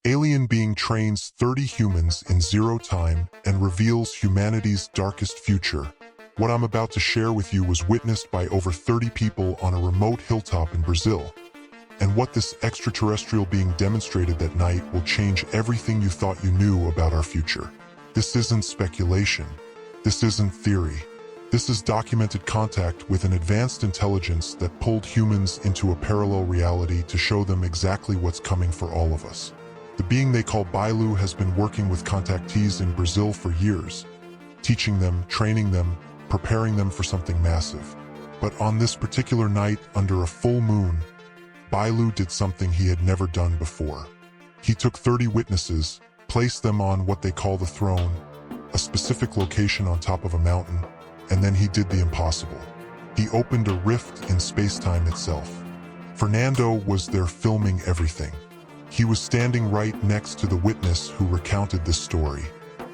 Alien being trains 30 humans in zero time and reveals humanity's darkest future. What I'm about to share with you was witnessed by over 30 people on a remote hilltop in Brazil. And what this extraterrestrial being demonstrated that night will change everything you thought you knew about our future. This isn't speculation. This isn't theory. This is documented contact with an advanced intelligence that pulled humans into a parallel reality to show them exactly what's coming for all of us. The being they call Bilu has been working with contactees in Brazil for years, teaching them, training them, preparing them for something massive. But on this particular night, under a full moon, Bilu did something he had never done before. He took 30 witnesses, placed them on what they call the throne, a specific location on top of a mountain, and then he did the impossible. He opened a rift in space-time itself. Fernando was there filming everything. He was standing right next to the witness who recounted this story.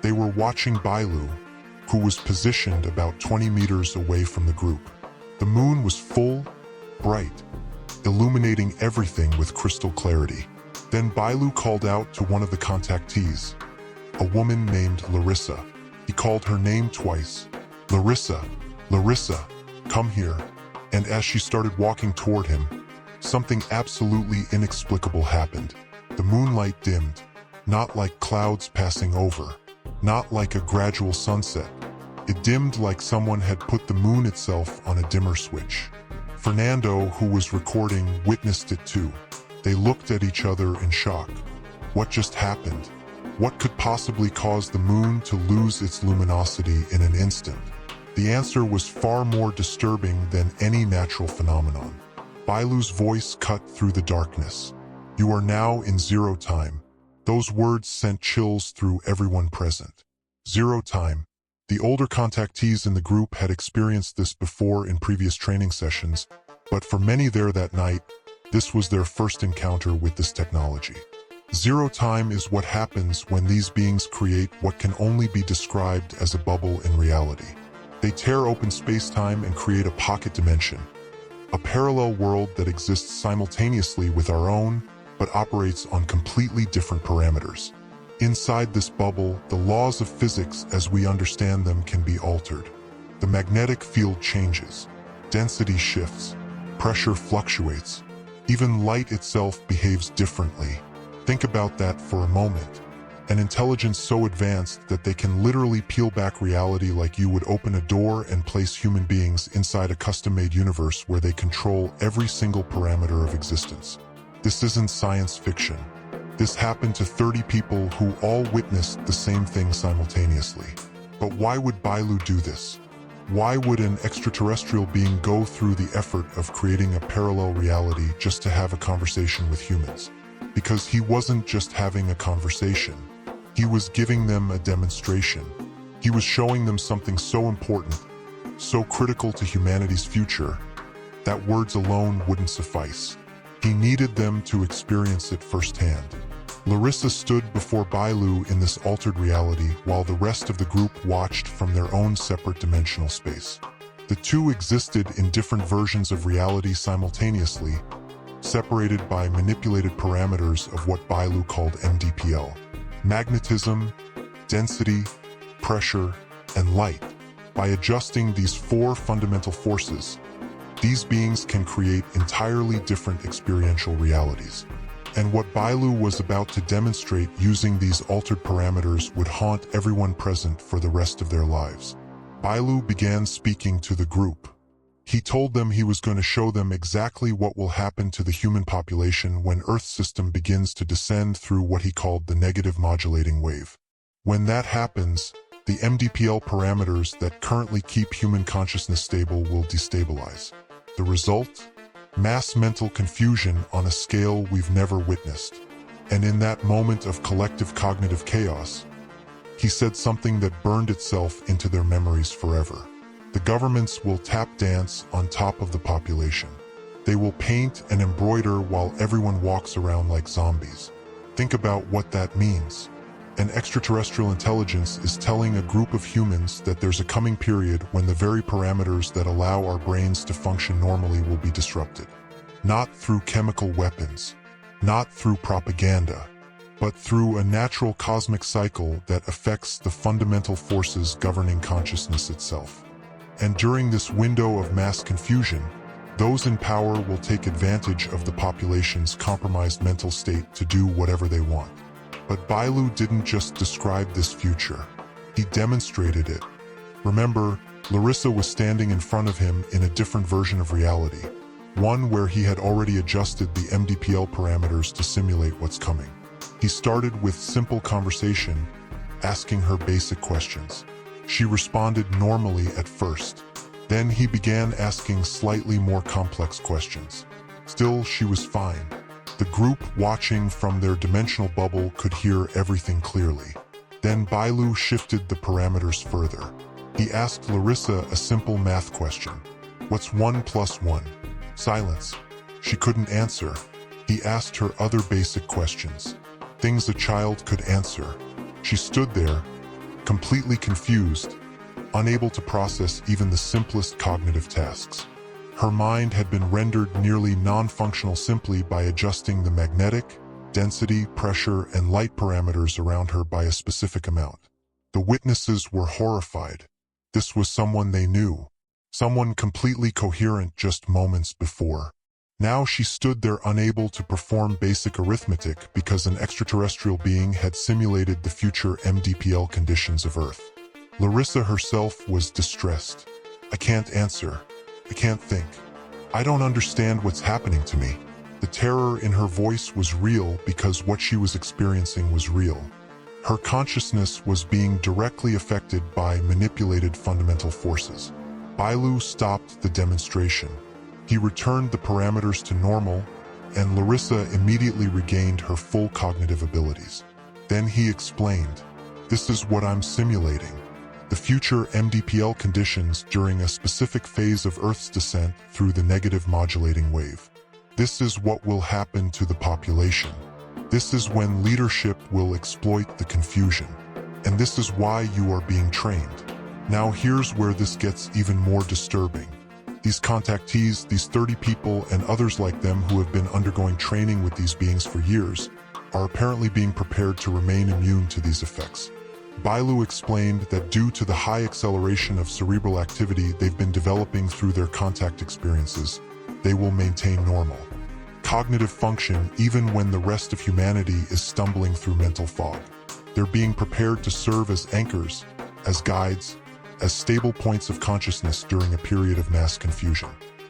They were watching Bilu, who was positioned about 20 meters away from the group. The moon was full, bright, illuminating everything with crystal clarity. Then Bilu called out to one of the contactees, a woman named Larissa. He called her name twice. Larissa, Larissa, come here. And as she started walking toward him, something absolutely inexplicable happened. The moonlight dimmed, not like clouds passing over, not like a gradual sunset. It dimmed like someone had put the moon itself on a dimmer switch. Fernando, who was recording, witnessed it too. They looked at each other in shock. What just happened? What could possibly cause the moon to lose its luminosity in an instant? The answer was far more disturbing than any natural phenomenon. Bilu's voice cut through the darkness. You are now in zero time. Those words sent chills through everyone present. Zero time. The older contactees in the group had experienced this before in previous training sessions, but for many there that night, this was their first encounter with this technology. Zero time is what happens when these beings create what can only be described as a bubble in reality. They tear open space-time and create a pocket dimension, a parallel world that exists simultaneously with our own, but operates on completely different parameters. Inside this bubble, the laws of physics as we understand them can be altered. The magnetic field changes, density shifts, pressure fluctuates. Even light itself behaves differently. Think about that for a moment. An intelligence so advanced that they can literally peel back reality like you would open a door and place human beings inside a custom-made universe where they control every single parameter of existence. This isn't science fiction. This happened to 30 people who all witnessed the same thing simultaneously. But why would Bilu do this? Why would an extraterrestrial being go through the effort of creating a parallel reality just to have a conversation with humans? Because he wasn't just having a conversation. He was giving them a demonstration. He was showing them something so important, so critical to humanity's future, that words alone wouldn't suffice. He needed them to experience it firsthand. Larissa stood before Bilu in this altered reality while the rest of the group watched from their own separate dimensional space. The two existed in different versions of reality simultaneously, separated by manipulated parameters of what Bilu called MDPL. Magnetism, density, pressure, and light. By adjusting these four fundamental forces, these beings can create entirely different experiential realities. And what Bilu was about to demonstrate using these altered parameters would haunt everyone present for the rest of their lives. Bilu began speaking to the group. He told them he was going to show them exactly what will happen to the human population when Earth's system begins to descend through what he called the negative modulating wave. When that happens, the MDPL parameters that currently keep human consciousness stable will destabilize. The result? Mass mental confusion on a scale we've never witnessed. And in that moment of collective cognitive chaos, he said something that burned itself into their memories forever. The governments will tap dance on top of the population. They will paint and embroider while everyone walks around like zombies. Think about what that means. An extraterrestrial intelligence is telling a group of humans that there's a coming period when the very parameters that allow our brains to function normally will be disrupted. Not through chemical weapons, not through propaganda, but through a natural cosmic cycle that affects the fundamental forces governing consciousness itself. And during this window of mass confusion, those in power will take advantage of the population's compromised mental state to do whatever they want. But Bilu didn't just describe this future. He demonstrated it. Remember, Larissa was standing in front of him in a different version of reality, one where he had already adjusted the MDPL parameters to simulate what's coming. He started with simple conversation, asking her basic questions. She responded normally at first. Then he began asking slightly more complex questions. Still, she was fine. The group watching from their dimensional bubble could hear everything clearly. Then Bilu shifted the parameters further. He asked Larissa a simple math question. What's 1 plus 1? Silence. She couldn't answer. He asked her other basic questions, things a child could answer. She stood there, completely confused, unable to process even the simplest cognitive tasks. Her mind had been rendered nearly non-functional simply by adjusting the magnetic, density, pressure, and light parameters around her by a specific amount. The witnesses were horrified. This was someone they knew, someone completely coherent just moments before. Now she stood there unable to perform basic arithmetic because an extraterrestrial being had simulated the future MDPL conditions of Earth. Larissa herself was distressed. I can't answer. I can't think. I don't understand what's happening to me. The terror in her voice was real because what she was experiencing was real. Her consciousness was being directly affected by manipulated fundamental forces. Bilu stopped the demonstration. He returned the parameters to normal, and Larissa immediately regained her full cognitive abilities. Then he explained, "This is what I'm simulating. The future MDPL conditions during a specific phase of Earth's descent through the negative modulating wave. This is what will happen to the population. This is when leadership will exploit the confusion. And this is why you are being trained." Now here's where this gets even more disturbing. These contactees, these 30 people and others like them who have been undergoing training with these beings for years, are apparently being prepared to remain immune to these effects. Bilu explained that due to the high acceleration of cerebral activity they've been developing through their contact experiences, they will maintain normal cognitive function even when the rest of humanity is stumbling through mental fog. They're being prepared to serve as anchors, as guides, as stable points of consciousness during a period of mass confusion.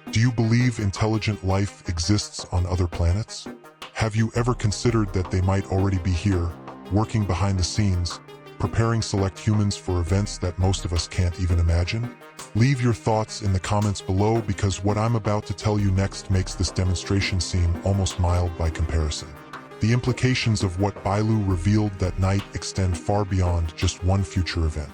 Do you believe intelligent life exists on other planets? Have you ever considered that they might already be here, working behind the scenes, preparing select humans for events that most of us can't even imagine? Leave your thoughts in the comments below because what I'm about to tell you next makes this demonstration seem almost mild by comparison. The implications of what Bilu revealed that night extend far beyond just one future event.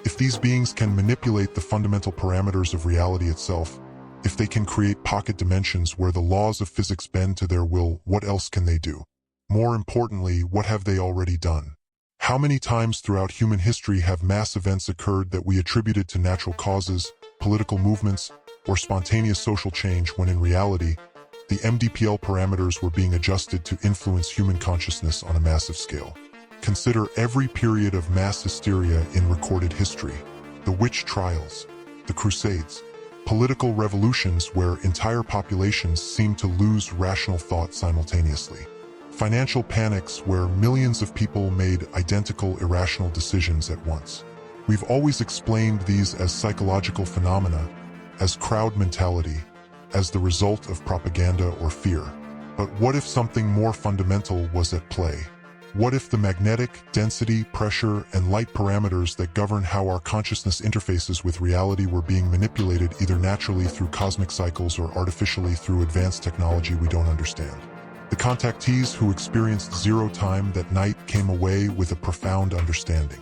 If these beings can manipulate the fundamental parameters of reality itself, if they can create pocket dimensions where the laws of physics bend to their will, what else can they do? More importantly, what have they already done? How many times throughout human history have mass events occurred that we attributed to natural causes, political movements, or spontaneous social change when in reality, the MDPL parameters were being adjusted to influence human consciousness on a massive scale? Consider every period of mass hysteria in recorded history: the witch trials, the Crusades, political revolutions where entire populations seemed to lose rational thought simultaneously, financial panics where millions of people made identical irrational decisions at once. We've always explained these as psychological phenomena, as crowd mentality, as the result of propaganda or fear. But what if something more fundamental was at play? What if the magnetic, density, pressure, and light parameters that govern how our consciousness interfaces with reality were being manipulated either naturally through cosmic cycles or artificially through advanced technology we don't understand? The contactees who experienced zero time that night came away with a profound understanding.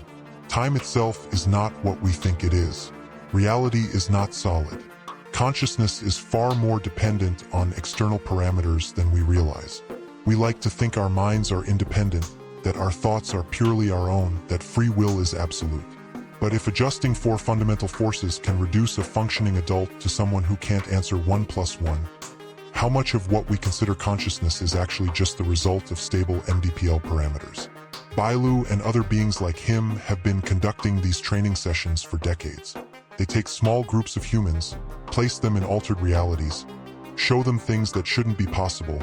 Time itself is not what we think it is. Reality is not solid. Consciousness is far more dependent on external parameters than we realize. We like to think our minds are independent, that our thoughts are purely our own, that free will is absolute. But if adjusting for fundamental forces can reduce a functioning adult to someone who can't answer 1 plus 1, How much of what we consider consciousness is actually just the result of stable MDPL parameters? Bilu and other beings like him have been conducting these training sessions for decades. They take small groups of humans, place them in altered realities, show them things that shouldn't be possible,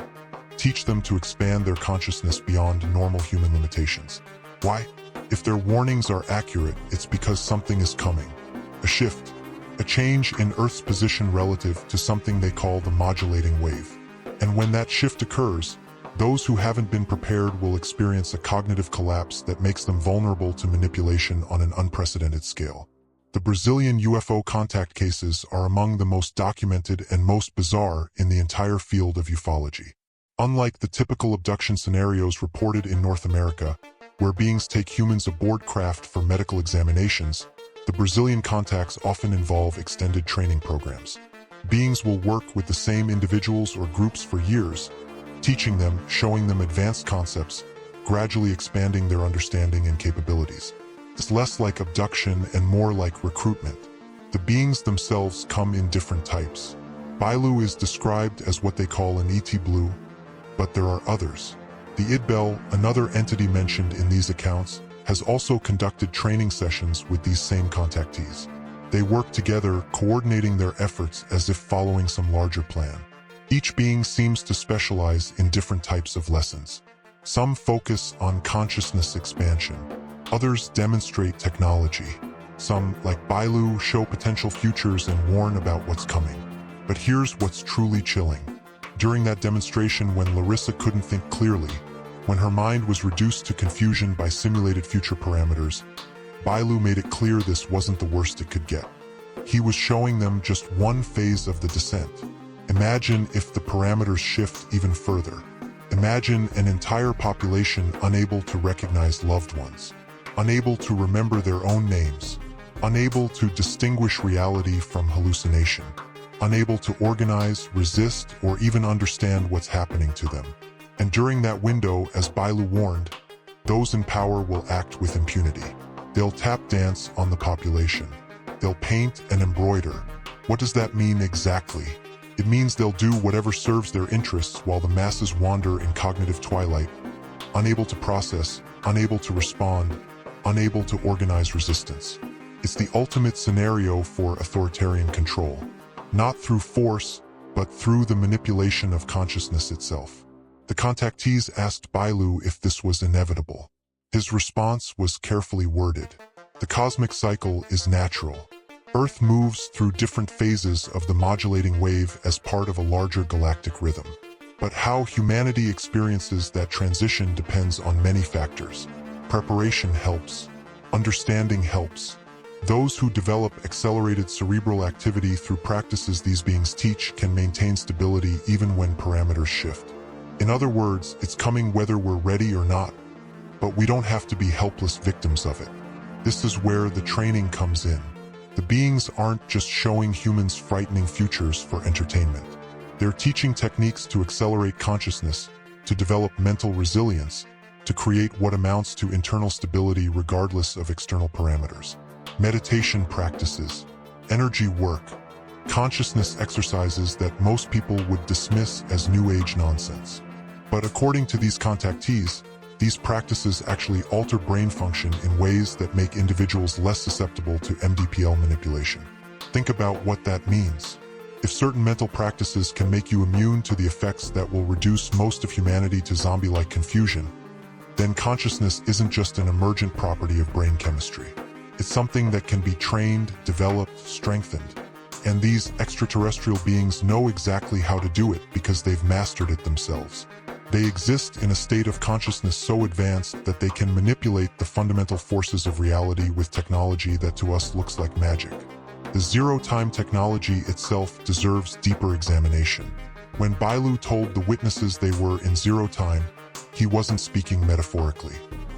teach them to expand their consciousness beyond normal human limitations. Why? If their warnings are accurate, it's because something is coming. A shift, a change in Earth's position relative to something they call the modulating wave. And when that shift occurs, those who haven't been prepared will experience a cognitive collapse that makes them vulnerable to manipulation on an unprecedented scale. The Brazilian UFO contact cases are among the most documented and most bizarre in the entire field of ufology. Unlike the typical abduction scenarios reported in North America, where beings take humans aboard craft for medical examinations, the Brazilian contacts often involve extended training programs. Beings will work with the same individuals or groups for years, teaching them, showing them advanced concepts, gradually expanding their understanding and capabilities. It's less like abduction and more like recruitment. The beings themselves come in different types. Bilu is described as what they call an ET Blue, but there are others. The Idbel, another entity mentioned in these accounts, has also conducted training sessions with these same contactees. They work together, coordinating their efforts as if following some larger plan. Each being seems to specialize in different types of lessons. Some focus on consciousness expansion. Others demonstrate technology. Some, like Bilu, show potential futures and warn about what's coming. But here's what's truly chilling. During that demonstration when Larissa couldn't think clearly, when her mind was reduced to confusion by simulated future parameters, Bilu made it clear this wasn't the worst it could get. He was showing them just one phase of the descent. Imagine if the parameters shift even further. Imagine an entire population unable to recognize loved ones, unable to remember their own names, unable to distinguish reality from hallucination, unable to organize, resist, or even understand what's happening to them. And during that window, as Bilu warned, those in power will act with impunity. They'll tap dance on the population. They'll paint and embroider. What does that mean exactly? It means they'll do whatever serves their interests while the masses wander in cognitive twilight, unable to process, unable to respond, unable to organize resistance. It's the ultimate scenario for authoritarian control, not through force, but through the manipulation of consciousness itself. The contactees asked Bilu if this was inevitable. His response was carefully worded. The cosmic cycle is natural. Earth moves through different phases of the modulating wave as part of a larger galactic rhythm. But how humanity experiences that transition depends on many factors. Preparation helps. Understanding helps. Those who develop accelerated cerebral activity through practices these beings teach can maintain stability even when parameters shift. In other words, it's coming whether we're ready or not. But we don't have to be helpless victims of it. This is where the training comes in. The beings aren't just showing humans frightening futures for entertainment. They're teaching techniques to accelerate consciousness, to develop mental resilience, to create what amounts to internal stability regardless of external parameters. Meditation practices, energy work, consciousness exercises that most people would dismiss as New Age nonsense. But according to these contactees, these practices actually alter brain function in ways that make individuals less susceptible to MDPL manipulation. Think about what that means. If certain mental practices can make you immune to the effects that will reduce most of humanity to zombie-like confusion, then consciousness isn't just an emergent property of brain chemistry. It's something that can be trained, developed, strengthened. And these extraterrestrial beings know exactly how to do it because they've mastered it themselves. They exist in a state of consciousness so advanced that they can manipulate the fundamental forces of reality with technology that to us looks like magic. The zero-time technology itself deserves deeper examination. When Bilu told the witnesses they were in zero time, he wasn't speaking metaphorically.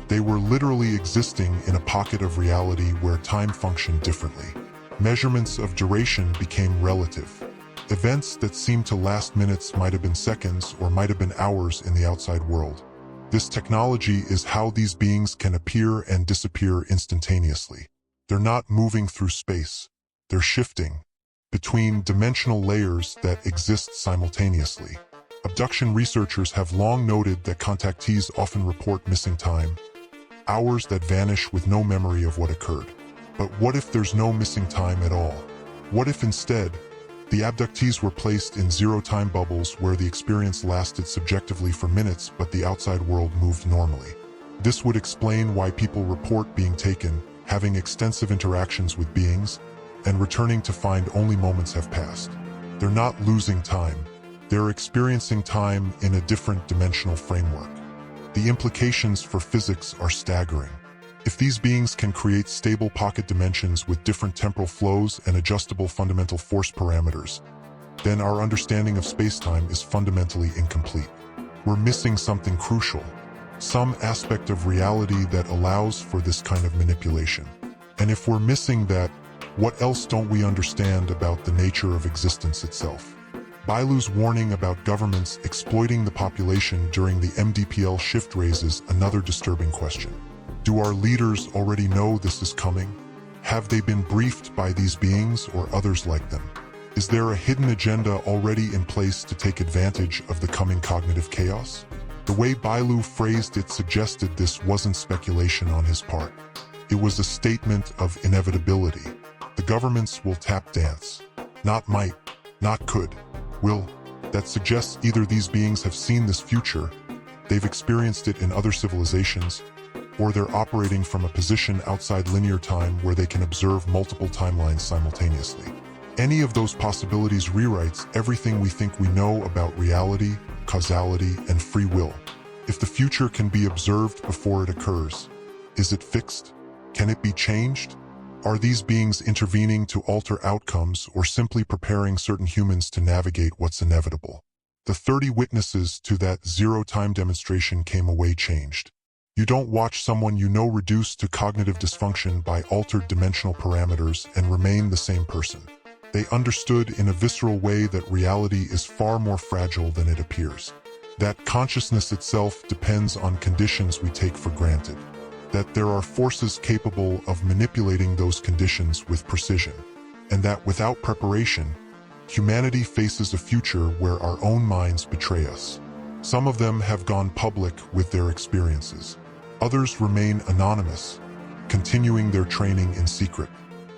They were literally existing in a pocket of reality where time functioned differently. Measurements of duration became relative. Events that seemed to last minutes might have been seconds or might have been hours in the outside world. This technology is how these beings can appear and disappear instantaneously. They're not moving through space. They're shifting. between dimensional layers that exist simultaneously. Abduction researchers have long noted that contactees often report missing time, hours that vanish with no memory of what occurred. But what if there's no missing time at all? What if instead, the abductees were placed in zero-time bubbles where the experience lasted subjectively for minutes but the outside world moved normally? This would explain why people report being taken, having extensive interactions with beings, and returning to find only moments have passed. They're not losing time. They're experiencing time in a different dimensional framework. The implications for physics are staggering. If these beings can create stable pocket dimensions with different temporal flows and adjustable fundamental force parameters, then our understanding of space-time is fundamentally incomplete. We're missing something crucial, some aspect of reality that allows for this kind of manipulation. And if we're missing that, what else don't we understand about the nature of existence itself? Bilu's warning about governments exploiting the population during the MDPL shift raises another disturbing question. Do our leaders already know this is coming? Have they been briefed by these beings or others like them? Is there a hidden agenda already in place to take advantage of the coming cognitive chaos? The way Bilu phrased it suggested this wasn't speculation on his part. It was a statement of inevitability. The governments will tap dance. Not might, not could, will. That suggests either these beings have seen this future, they've experienced it in other civilizations, or they're operating from a position outside linear time where they can observe multiple timelines simultaneously. Any of those possibilities rewrites everything we think we know about reality, causality, and free will. If the future can be observed before it occurs, is it fixed? Can it be changed? Are these beings intervening to alter outcomes or simply preparing certain humans to navigate what's inevitable? The 30 witnesses to that zero-time demonstration came away changed. You don't watch someone you know reduced to cognitive dysfunction by altered dimensional parameters and remain the same person. They understood in a visceral way that reality is far more fragile than it appears. That consciousness itself depends on conditions we take for granted. That there are forces capable of manipulating those conditions with precision. And that without preparation, humanity faces a future where our own minds betray us. Some of them have gone public with their experiences. Others remain anonymous, continuing their training in secret.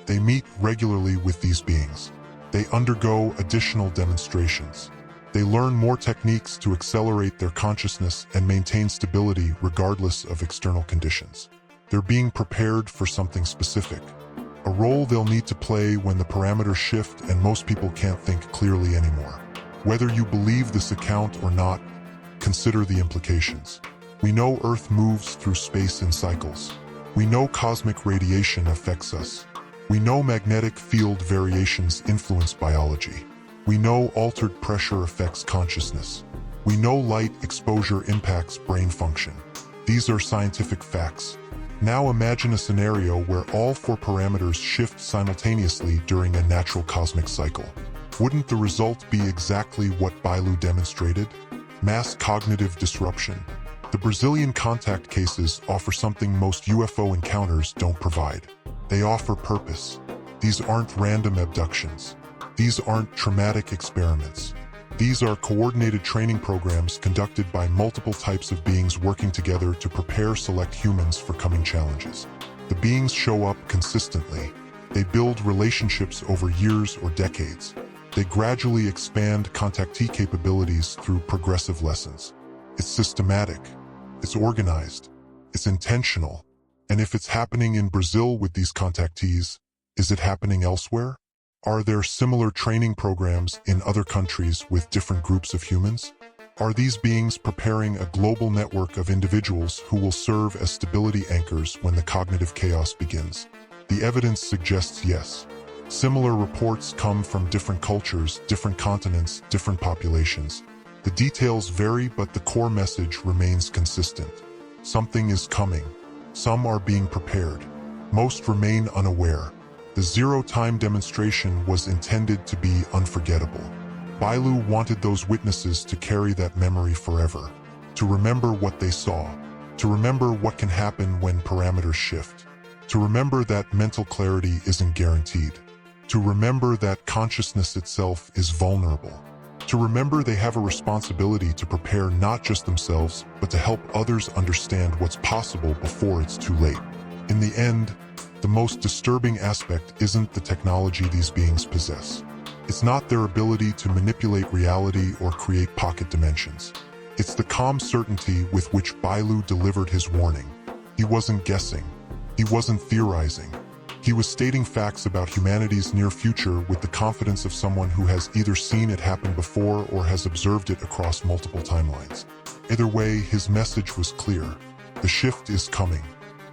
They meet regularly with these beings. They undergo additional demonstrations. They learn more techniques to accelerate their consciousness and maintain stability regardless of external conditions. They're being prepared for something specific, a role they'll need to play when the parameters shift and most people can't think clearly anymore. Whether you believe this account or not, consider the implications. We know Earth moves through space in cycles. We know cosmic radiation affects us. We know magnetic field variations influence biology. We know altered pressure affects consciousness. We know light exposure impacts brain function. These are scientific facts. Now imagine a scenario where all 4 parameters shift simultaneously during a natural cosmic cycle. Wouldn't the result be exactly what Bilu demonstrated? Mass cognitive disruption. The Brazilian contact cases offer something most UFO encounters don't provide. They offer purpose. These aren't random abductions. These aren't traumatic experiments. These are coordinated training programs conducted by multiple types of beings working together to prepare select humans for coming challenges. The beings show up consistently. They build relationships over years or decades. They gradually expand contactee capabilities through progressive lessons. It's systematic. It's organized. It's intentional. And if it's happening in Brazil with these contactees, is it happening elsewhere? Are there similar training programs in other countries with different groups of humans? Are these beings preparing a global network of individuals who will serve as stability anchors when the cognitive chaos begins? The evidence suggests yes. Similar reports come from different cultures, different continents, different populations. The details vary, but the core message remains consistent. Something is coming. Some are being prepared. Most remain unaware. The zero-time demonstration was intended to be unforgettable. Bilu wanted those witnesses to carry that memory forever, to remember what they saw, to remember what can happen when parameters shift, to remember that mental clarity isn't guaranteed. to remember that consciousness itself is vulnerable, to remember they have a responsibility to prepare not just themselves, but to help others understand what's possible before it's too late. In the end, the most disturbing aspect isn't the technology these beings possess. It's not their ability to manipulate reality or create pocket dimensions. It's the calm certainty with which Bilu delivered his warning. He wasn't guessing. He wasn't theorizing. He was stating facts about humanity's near future with the confidence of someone who has either seen it happen before or has observed it across multiple timelines. Either way, his message was clear. The shift is coming.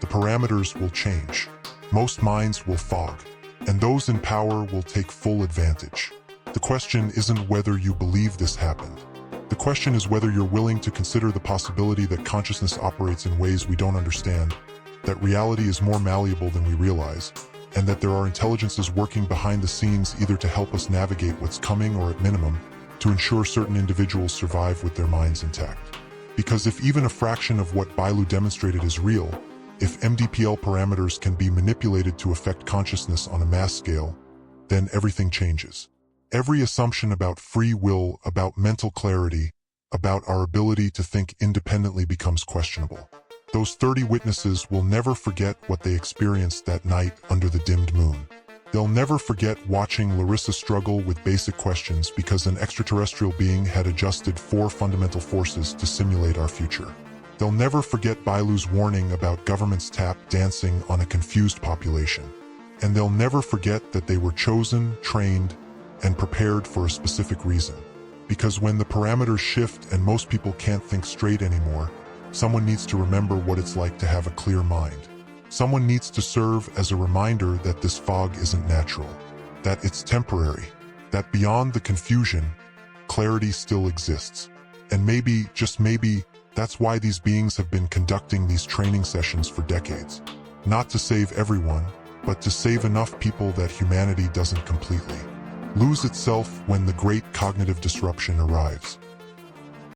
The parameters will change. Most minds will fog, and those in power will take full advantage. The question isn't whether you believe this happened. The question is whether you're willing to consider the possibility that consciousness operates in ways we don't understand, that reality is more malleable than we realize, and that there are intelligences working behind the scenes either to help us navigate what's coming or at minimum, to ensure certain individuals survive with their minds intact. Because if even a fraction of what Bilu demonstrated is real, if MDPL parameters can be manipulated to affect consciousness on a mass scale, then everything changes. Every assumption about free will, about mental clarity, about our ability to think independently becomes questionable. Those 30 witnesses will never forget what they experienced that night under the dimmed moon. They'll never forget watching Larissa struggle with basic questions because an extraterrestrial being had adjusted 4 fundamental forces to simulate our future. They'll never forget Bilu's warning about governments tap dancing on a confused population. And they'll never forget that they were chosen, trained, and prepared for a specific reason. Because when the parameters shift and most people can't think straight anymore, someone needs to remember what it's like to have a clear mind. Someone needs to serve as a reminder that this fog isn't natural, that it's temporary, that beyond the confusion, clarity still exists. And maybe, just maybe, that's why these beings have been conducting these training sessions for decades. Not to save everyone, but to save enough people that humanity doesn't completely lose itself when the great cognitive disruption arrives.